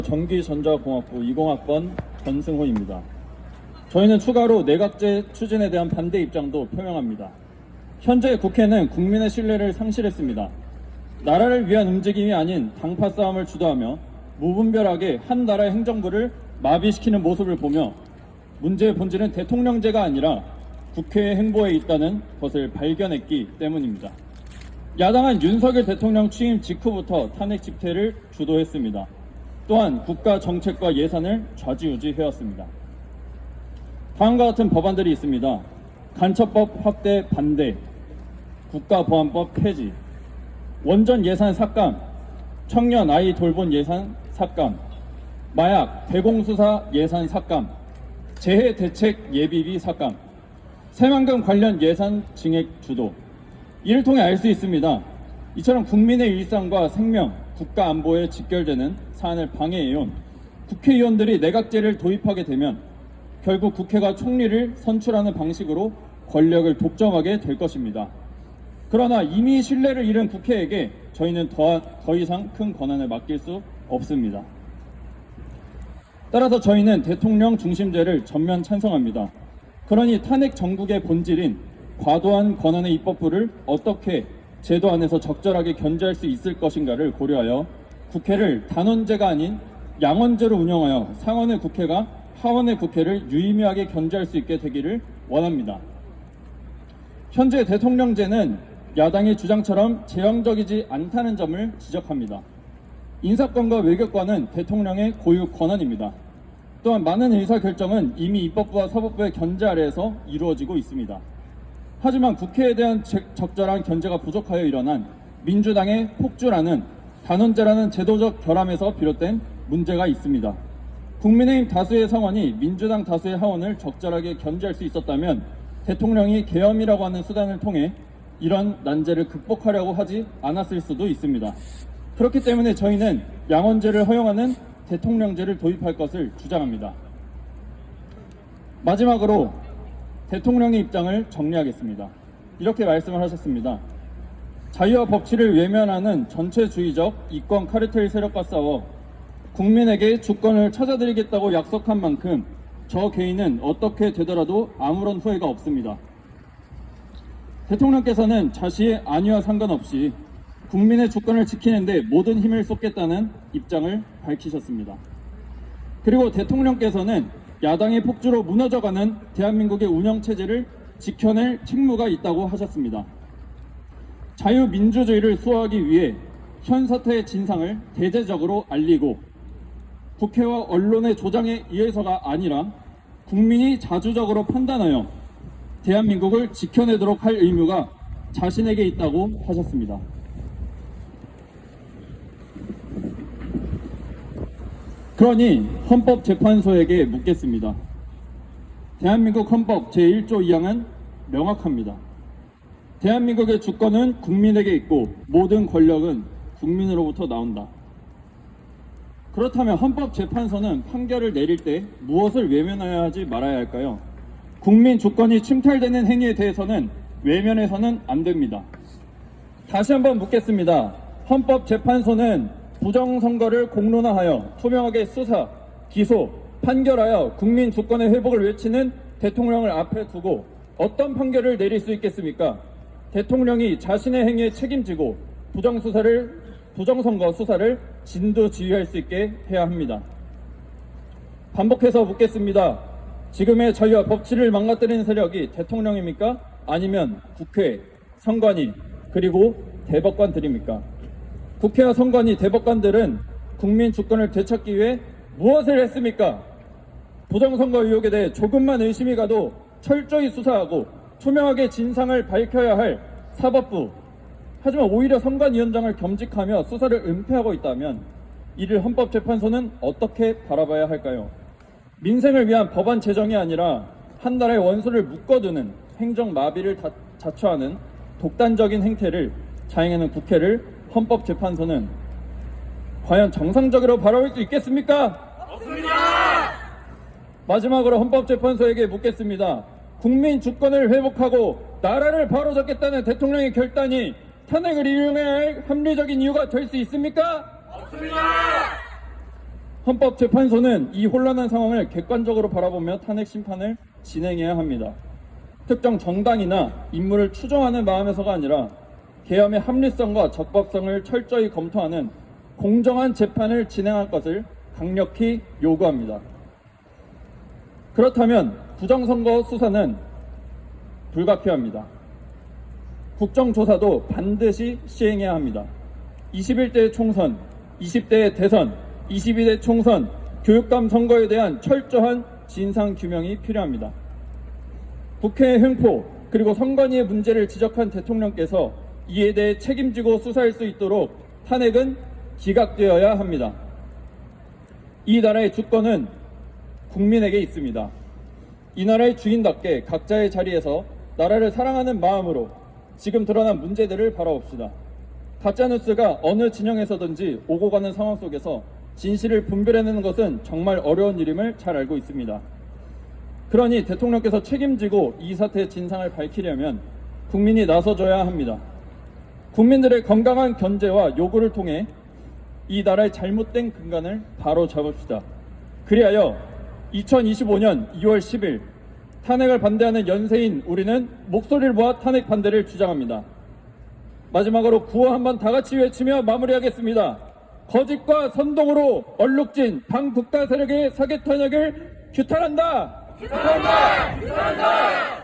전기전자공학부 20학번 전승호입니다. 저희는 추가로 내각제 추진에 대한 반대 입장도 표명합니다. 현재 국회는 국민의 신뢰를 상실했습니다. 나라를 위한 움직임이 아닌 당파 싸움을 주도하며 무분별하게 한 나라의 행정부를 마비시키는 모습을 보며 문제의 본질은 대통령제가 아니라 국회의 행보에 있다는 것을 발견했기 때문입니다. 야당은 윤석열 대통령 취임 직후부터 탄핵 집회를 주도했습니다. 또한 국가 정책과 예산을 좌지우지해왔습니다. 다음과 같은 법안들이 있습니다. 간첩법 확대 반대, 국가보안법 폐지, 원전 예산 삭감, 청년 아이 돌봄 예산 삭감, 마약 대공수사 예산 삭감, 재해 대책 예비비 삭감, 새만금 관련 예산 증액 주도. 이를 통해 알 수 있습니다. 이처럼 국민의 일상과 생명, 국가 안보에 직결되는 사안을 방해해온 국회의원들이 내각제를 도입하게 되면 결국 국회가 총리를 선출하는 방식으로 권력을 독점하게 될 것입니다. 그러나 이미 신뢰를 잃은 국회에게 저희는 더 이상 큰 권한을 맡길 수 없습니다. 따라서 저희는 대통령 중심제를 전면 찬성합니다. 그러니 탄핵 정국의 본질인 과도한 권한의 입법부를 어떻게 제도 안에서 적절하게 견제할 수 있을 것인가를 고려하여 국회를 단원제가 아닌 양원제로 운영하여 상원의 국회가 하원의 국회를 유의미하게 견제할 수 있게 되기를 원합니다. 현재 대통령제는 야당의 주장처럼 제왕적이지 않다는 점을 지적합니다. 인사권과 외교권은 대통령의 고유 권한입니다. 또한 많은 의사결정은 이미 입법부와 사법부의 견제 아래에서 이루어지고 있습니다. 하지만 국회에 대한 적절한 견제가 부족하여 일어난 민주당의 폭주라는 단원제라는 제도적 결함에서 비롯된 문제가 있습니다. 국민의힘 다수의 상원이 민주당 다수의 하원을 적절하게 견제할 수 있었다면 대통령이 계엄이라고 하는 수단을 통해 이런 난제를 극복하려고 하지 않았을 수도 있습니다. 그렇기 때문에 저희는 양원제를 허용하는 대통령제를 도입할 것을 주장합니다. 마지막으로 대통령의 입장을 정리하겠습니다. 이렇게 말씀을 하셨습니다. 자유와 법치를 외면하는 전체주의적 이권 카르텔 세력과 싸워 국민에게 주권을 찾아드리겠다고 약속한 만큼 저 개인은 어떻게 되더라도 아무런 후회가 없습니다. 대통령께서는 자신의 안위와 상관없이 국민의 주권을 지키는 데 모든 힘을 쏟겠다는 입장을 밝히셨습니다. 그리고 대통령께서는 야당의 폭주로 무너져가는 대한민국의 운영체제를 지켜낼 책무가 있다고 하셨습니다. 자유민주주의를 수호하기 위해 현 사태의 진상을 대대적으로 알리고 국회와 언론의 조장에 의해서가 아니라 국민이 자주적으로 판단하여 대한민국을 지켜내도록 할 의무가 자신에게 있다고 하셨습니다. 그러니 헌법재판소에게 묻겠습니다. 대한민국 헌법 제1조 2항은 명확합니다. 대한민국의 주권은 국민에게 있고 모든 권력은 국민으로부터 나온다. 그렇다면 헌법재판소는 판결을 내릴 때 무엇을 외면해야 하지 말아야 할까요? 국민 주권이 침탈되는 행위에 대해서는 외면해서는 안 됩니다. 다시 한번 묻겠습니다. 헌법재판소는 부정선거를 공론화하여 투명하게 수사, 기소, 판결하여 국민 주권의 회복을 외치는 대통령을 앞에 두고 어떤 판결을 내릴 수 있겠습니까? 대통령이 자신의 행위에 책임지고 부정선거 수사를 진두지휘할 수 있게 해야 합니다. 반복해서 묻겠습니다. 지금의 자유와 법치를 망가뜨리는 세력이 대통령입니까? 아니면 국회, 선관위, 그리고 대법관들입니까? 국회와 선관위, 대법관들은 국민 주권을 되찾기 위해 무엇을 했습니까? 부정선거 의혹에 대해 조금만 의심이 가도 철저히 수사하고 투명하게 진상을 밝혀야 할 사법부, 하지만 오히려 선관위원장을 겸직하며 수사를 은폐하고 있다면 이를 헌법재판소는 어떻게 바라봐야 할까요? 민생을 위한 법안 제정이 아니라 한 나라의 원수를 묶어두는 행정마비를 자초하는 독단적인 행태를 자행하는 국회를 헌법재판소는 과연 정상적으로 바라볼 수 있겠습니까? 없습니다. 마지막으로 헌법재판소에게 묻겠습니다. 국민 주권을 회복하고 나라를 바로잡겠다는 대통령의 결단이 탄핵을 이용해야 할 합리적인 이유가 될 수 있습니까? 없습니다. 헌법재판소는 이 혼란한 상황을 객관적으로 바라보며 탄핵 심판을 진행해야 합니다. 특정 정당이나 인물을 추종하는 마음에서가 아니라 계엄의 합리성과 적법성을 철저히 검토하는 공정한 재판을 진행할 것을 강력히 요구합니다. 그렇다면 부정선거 수사는 불가피합니다. 국정조사도 반드시 시행해야 합니다. 21대 총선, 20대 대선, 22대 총선, 교육감 선거에 대한 철저한 진상규명이 필요합니다. 국회의 횡포 그리고 선관위의 문제를 지적한 대통령께서 이에 대해 책임지고 수사할 수 있도록 탄핵은 기각되어야 합니다. 이 나라의 주권은 국민에게 있습니다. 이 나라의 주인답게 각자의 자리에서 나라를 사랑하는 마음으로 지금 드러난 문제들을 바라봅시다. 가짜뉴스가 어느 진영에서든지 오고 가는 상황 속에서 진실을 분별해내는 것은 정말 어려운 일임을 잘 알고 있습니다. 그러니 대통령께서 책임지고 이 사태의 진상을 밝히려면 국민이 나서줘야 합니다. 국민들의 건강한 견제와 요구를 통해 이 나라의 잘못된 근간을 바로 잡읍시다. 그리하여 2025년 2월 10일 탄핵을 반대하는 연세인 우리는 목소리를 모아 탄핵 반대를 주장합니다. 마지막으로 구호 한번 다 같이 외치며 마무리하겠습니다. 거짓과 선동으로 얼룩진 반국가 세력의 사개 탄핵을 규탄한다! 규탄한다! 규탄한다!